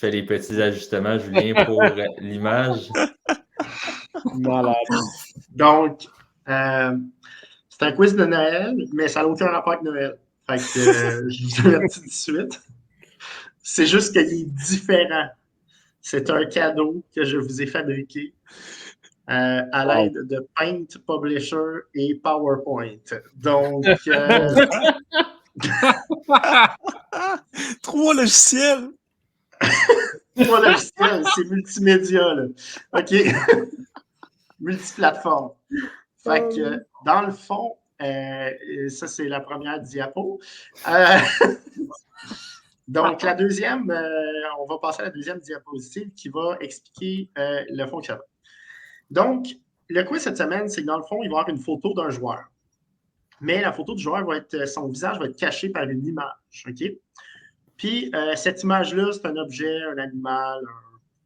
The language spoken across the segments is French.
fais les petits ajustements, Julien, pour l'image. Malade. Donc, c'est un quiz de Noël, mais ça n'a aucun rapport avec Noël. Fait que je vous avertis tout de suite. C'est juste qu'il est différent. C'est un cadeau que je vous ai fabriqué à l'aide de Paint, Publisher et PowerPoint. Donc, 3 logiciels! 3 logiciels, c'est multimédia, là. OK. Multiplateforme. Fait que, dans le fond, ça, c'est la première diapo. Donc, la deuxième, on va passer à la deuxième diapositive qui va expliquer le fonctionnement. Donc, le quiz cette semaine, c'est que dans le fond, il va y avoir une photo d'un joueur. Mais la photo du joueur son visage va être caché par une image. OK? Puis, cette image-là, c'est un objet, un animal,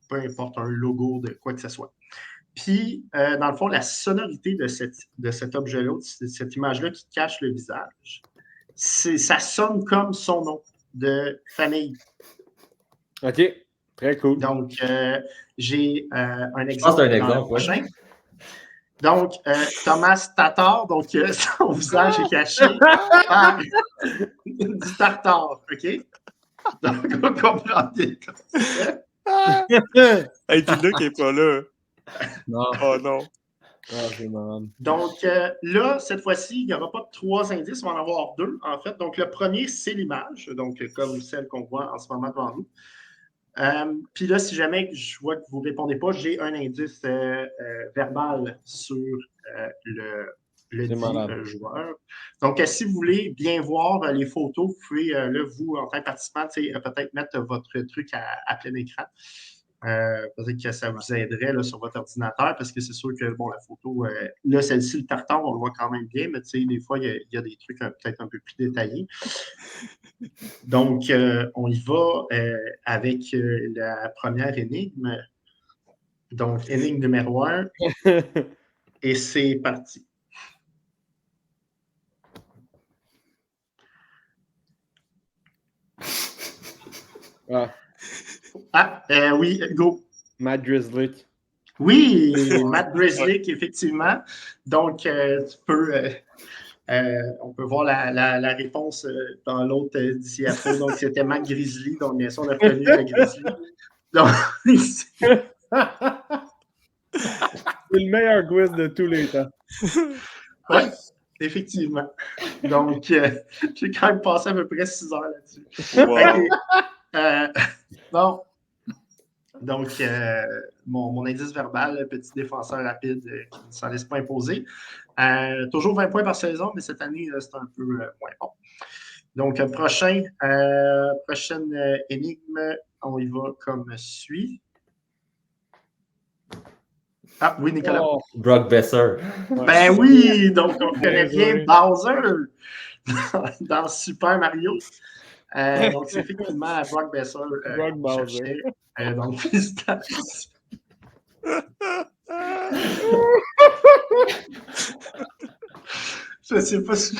peu importe, un logo, de quoi que ce soit. Puis, dans le fond, la sonorité de cet objet-là, cette image-là qui cache le visage, ça sonne comme son nom de famille. OK, très cool. Donc, j'ai un exemple. Je pense que c'est un exemple, prochain. Donc, Thomas Tatar, donc son visage est caché par du tartare, OK? Donc, on comprend bien. Hey, puis Luc n'est pas là. Non. Oh non. Ah, c'est marrant. Donc, là, cette fois-ci, il n'y aura pas 3 indices, on va en avoir 2, en fait. Donc, le premier, c'est l'image, donc comme celle qu'on voit en ce moment devant nous. Puis là, si jamais je vois que vous ne répondez pas, j'ai un indice verbal sur le dit joueur. Donc, si vous voulez bien voir les photos, vous pouvez, là, vous, en tant que participant, peut-être mettre votre truc à plein écran. Peut-être que ça vous aiderait là, sur votre ordinateur, parce que c'est sûr que bon, la photo, là, celle-ci, le tartare, on le voit quand même bien, mais des fois, il y a des trucs peut-être un peu plus détaillés. Donc, on y va avec la première énigme. Donc, énigme numéro 1. Et c'est parti. Oui, go. Matt Drizzlick. Oui, Matt Drizzlick, effectivement. Donc, tu peux... on peut voir la réponse dans l'autre diapo. Donc, c'était Matt Grizzly. Donc, bien sûr, on a reconnu le Grizzly. Donc, c'est le meilleur quiz de tous les temps. Oui, effectivement. Donc, j'ai quand même passé à peu près 6 heures là-dessus. Wow. Okay. Bon. Donc, mon indice verbal, petit défenseur rapide qui ne s'en laisse pas imposer. Toujours 20 points par saison, mais cette année, c'est un peu moins bon. Donc, prochaine énigme, on y va comme suit. Ah, oui, Nicolas. Oh, Brock Besser. Ben oui, donc on connaît bien Bowser dans Super Mario. Donc, c'est effectivement Brock Besser. Brock Bowser. Donc, félicitations. Je sais pas si...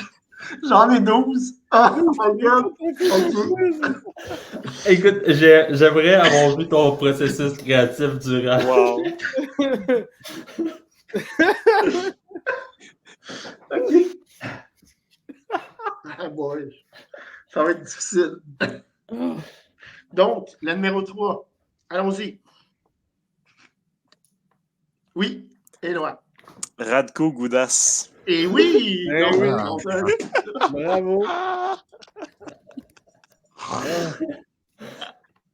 J'en ai 12. Oh my God. Okay. Écoute, j'aimerais avoir vu ton processus créatif durant. Wow. OK. Ah boy. Ça va être difficile. Donc, le numéro 3. Allons-y. Oui, Éloi. Radko Goudas. Et oui! Eh Donc, oui. Bravo!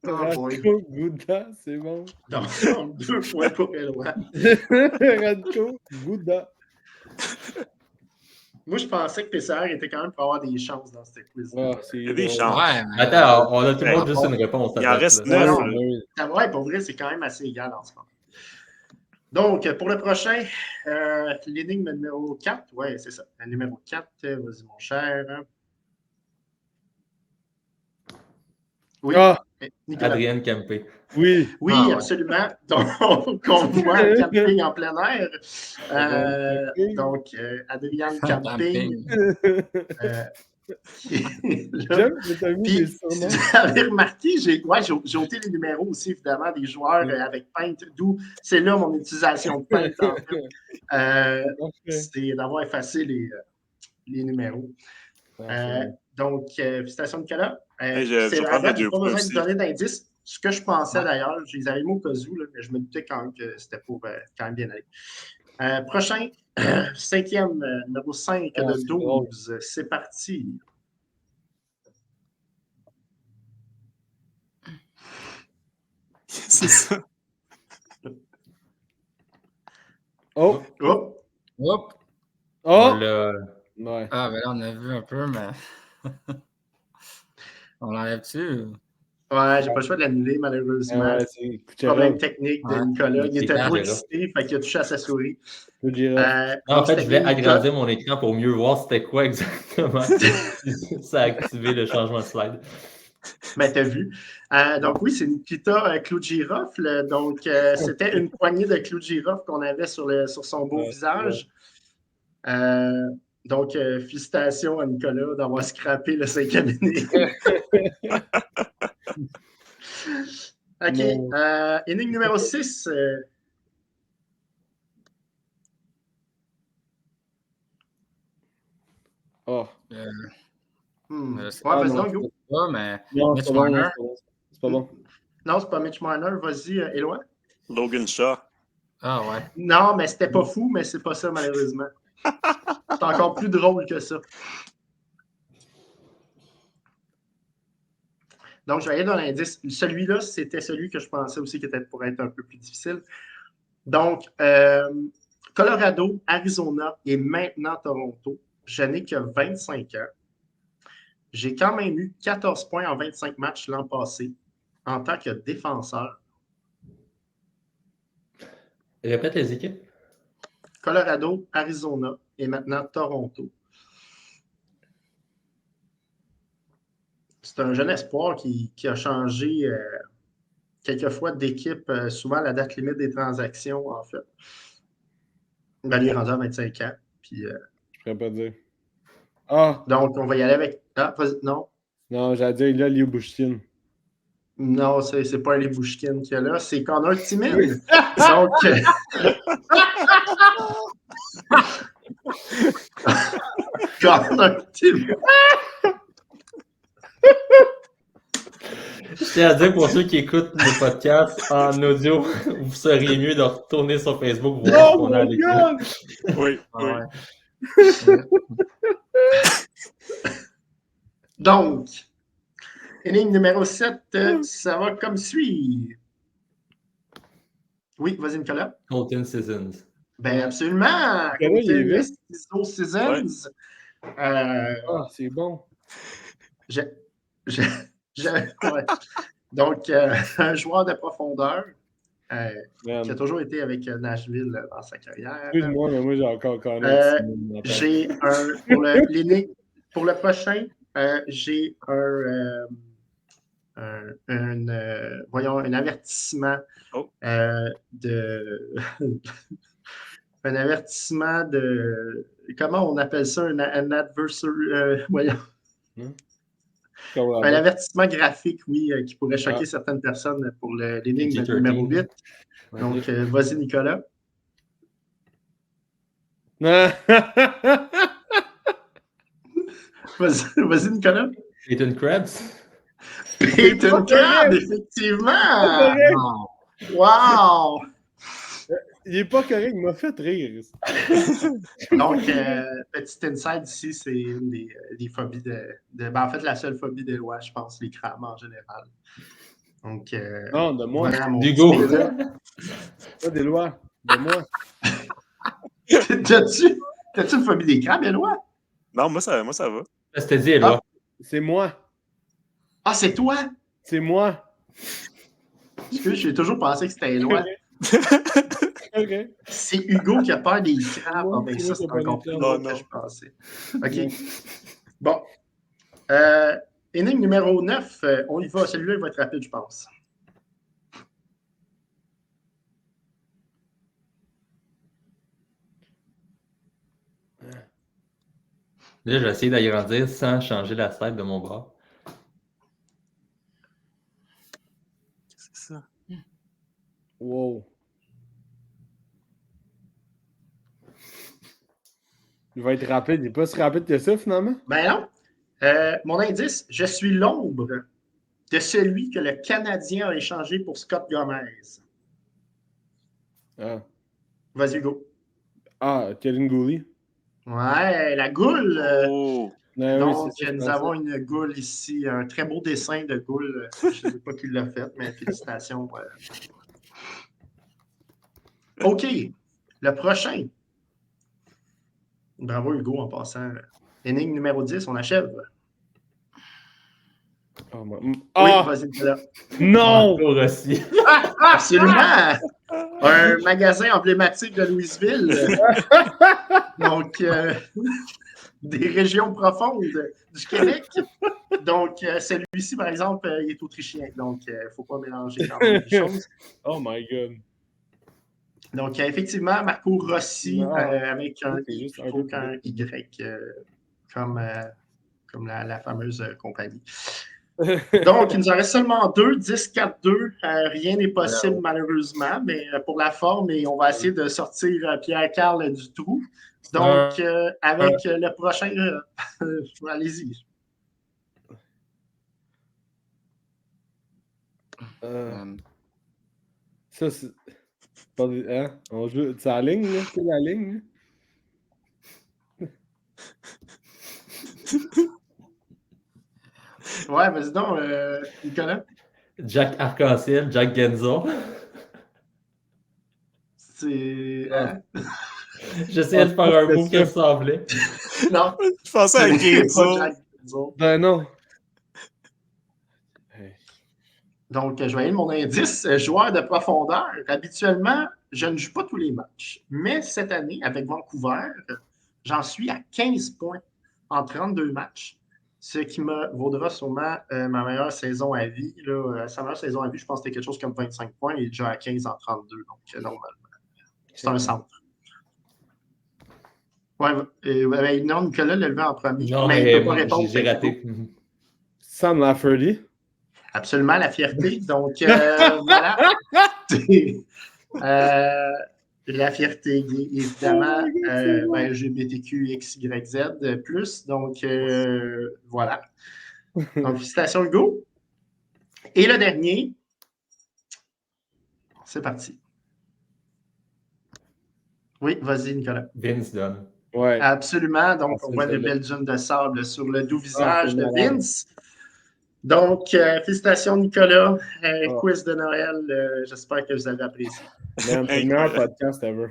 Radko Gouda, c'est bon. Donc, 2 points pour Éloi. Radko Gouda. Moi, je pensais que PCR était quand même pour avoir des chances dans cette quiz. Il y a des chances. Ouais, mais... Attends, on a tout le monde juste une réponse. Il en reste 9. Ça va, pour vrai, c'est quand même assez égal en ce moment. Donc, pour le prochain, l'énigme numéro 4. Oui, c'est ça. Le numéro 4, vas-y, mon cher. Oui, Nicolas. Adrienne Campé. Oui. Oui, absolument. Donc, on voit un camping en plein air. Donc, Adrienne Camping. J'aime que t'as mis Puis, des si surnoms. vous avez remarqué, j'ai ôté les numéros aussi, évidemment, des joueurs avec Paint, d'où c'est là mon utilisation de Paint, en fait. C'est d'avoir effacé les numéros. Donc, félicitations, Nicolas. Hey, je vais À prendre date, les j'ai 2 pas points besoin de aussi. donner d'indices. Ce que je pensais d'ailleurs, je les avais mis au cas où, là, mais je me doutais quand même que c'était pour quand même bien aller. Prochain, cinquième, numéro 5 de 12. C'est parti. C'est ça. Oh! Oh! Hop! Oh! Ouais. Ah, ben là, on a vu un peu, mais. On l'enlève-tu? Ouais, j'ai pas le choix de l'annuler, malheureusement. Ouais, c'est Problème Kucherov. technique de Ouais. Nicolas. Il était C'est trop Kucherov. excité, fait qu'il a touché à sa souris. Kucherov. Non, en fait, je voulais Nicolas. agrandir mon écran pour mieux voir c'était quoi exactement. Ça a activé le changement de slide. Ben, t'as vu. Donc, oui, c'est Nikita clou de girofle. Donc, c'était une poignée de clou de girofle qu'on avait sur son beau visage. Donc, félicitations à Nicolas d'avoir scrappé le 5e inning. OK. Inning numéro 6. Oh. Je sais Ouais, pas, vas-y non, donc, go. pas, mais. Non, Mitch c'est pas bon, Marner. c'est pas bon. Non, c'est pas Mitch Marner. Vas-y, Éloi. Logan Shaw. Ah, ouais. Non, mais c'était pas fou, mais c'est pas ça, malheureusement. C'est encore plus drôle que ça. Donc, je vais aller dans l'indice. Celui-là, c'était celui que je pensais aussi qui était pour être un peu plus difficile. Donc, Colorado, Arizona et maintenant Toronto. Je n'ai que 25 ans. J'ai quand même eu 14 points en 25 matchs l'an passé en tant que défenseur. Répète les équipes. Colorado, Arizona et maintenant Toronto. C'est un jeune espoir qui a changé quelques fois d'équipe, souvent à la date limite des transactions, en fait. Ben, il est rendu à 25 ans. Puis, Je pourrais pas dire. Ah! donc, on va y aller avec. Ah, non. Non, j'allais dire là, Liu Bushkin. Non, c'est pas un Lebushkin qu'il y a là, c'est Connor Timmins. Donc. Connor Timmins. Je tiens à dire pour ceux qui écoutent le podcast en audio, vous seriez mieux de retourner sur Facebook pour voir ce qu'on a à l'écran. Oui, Ah, oui. ouais. Donc, inning numéro 7, ça va comme suit. Oui, vas-y, Nicolas. Colton Seasons. Ben absolument. Nicolas, il est vite. Colton Seasons. Ah, c'est bon. Ouais. Donc, un joueur de profondeur qui a toujours été avec Nashville dans sa carrière. Excuse-moi, mais moi, j'ai encore J'ai pour le prochain, j'ai voyons, un avertissement de un avertissement de comment on appelle ça un adversary voyons. Un avertissement graphique, oui, qui pourrait choquer certaines personnes pour l'énigme numéro 8. Donc, vas-y, Nicolas. Vas-y, Nicolas. Peyton Krebs. Peyton Crabbe, effectivement! Wow! Il est pas correct, il m'a fait rire. Donc, petit inside ici, c'est une des phobies en fait, la seule phobie des lois, je pense, les crabes en général. Donc, non, de moi. D'Hugo. Pas des lois. De moi. T'as-tu une phobie des crabes, Éloi? Non, moi, ça va. C'était dit, Éloi. C'est moi. Ah, c'est toi? C'est moi. Excuse, j'ai toujours pensé que c'était Éloi. OK. C'est Hugo qui a peur des crabes. Ah, ben ça, c'est encore plus drôle que je pensais. OK. Bon. Énigme numéro 9, on y va. Celui-là, il va être rapide, je pense. Là, je vais essayer d'agrandir sans changer la slide de mon bras. C'est ça. Wow. Il va être rapide. Il n'est pas si rapide que ça, finalement. Ben non. Mon indice, je suis l'ombre de celui que le Canadien a échangé pour Scott Gomez. Ah, Vas-y, Hugo. Kevin Gooley. Ouais, la goule. Oh! Ouais, oui, Donc, c'est ça, je nous pensais. avons une goule ici, un très beau dessin de goule. Je ne sais pas qui l'a fait, mais félicitations. OK, le prochain. Bravo, Hugo, en passant. Énigme numéro 10, on achève. Oh, Oui, Ah! vas-y, Nicolas. Non! Marco Rossi. Absolument! Un magasin emblématique de Louisville. Donc, des régions profondes du Québec. Donc, celui-ci, par exemple, il est autrichien. Donc, il ne faut pas mélanger quand même les choses. Oh my God. Donc, effectivement, Marco Rossi Non. avec un C'est I juste un plutôt peu qu'un plus. Y, comme la fameuse compagnie. Donc, il nous en reste seulement 2, 10-4-2. Rien n'est possible, malheureusement, mais pour la forme, et on va essayer de sortir Pierre-Carl du trou. Donc, avec le prochain, allez-y. Ça, c'est. Pas des- Hein? On joue. C'est la ligne, là? C'est la ligne, là? Ouais, vas-y donc, Nicolas. Jack Arc-en-Ciel, Jack Genzo. C'est. Hein? J'essayais de faire un mot qui ressemblait. Non. Je pensais à C'est pas Genzo. Jack Genzo. Ben non. Hey. Donc, je vais aller mon indice, joueur de profondeur. Habituellement, je ne joue pas tous les matchs. Mais cette année, avec Vancouver, j'en suis à 15 points en 32 matchs. Ce qui me vaudra sûrement ma meilleure saison à vie. Là, sa meilleure saison à vie, je pense que c'était quelque chose comme 25 points. Il est déjà à 15 en 32. Donc, normalement, c'est un centre. Ouais, non, Nicolas l'a levé en premier. Non, mais il mais ne peut pas répondre. j'ai raté. Sam Lafferty. Absolument, la fierté. Donc, voilà. La fierté gay, évidemment. LGBTQ, XYZ, plus. Donc, voilà. Donc, félicitations, Hugo. Et le dernier, c'est parti. Oui, vas-y, Nicolas. Vince Dunn. Ouais. Absolument. Donc, on voit de belles dunes de sable sur le doux visage de Vince. Donc, félicitations, Nicolas. Quiz de Noël. J'espère que vous avez apprécié. Man, c'est le meilleur podcast ever.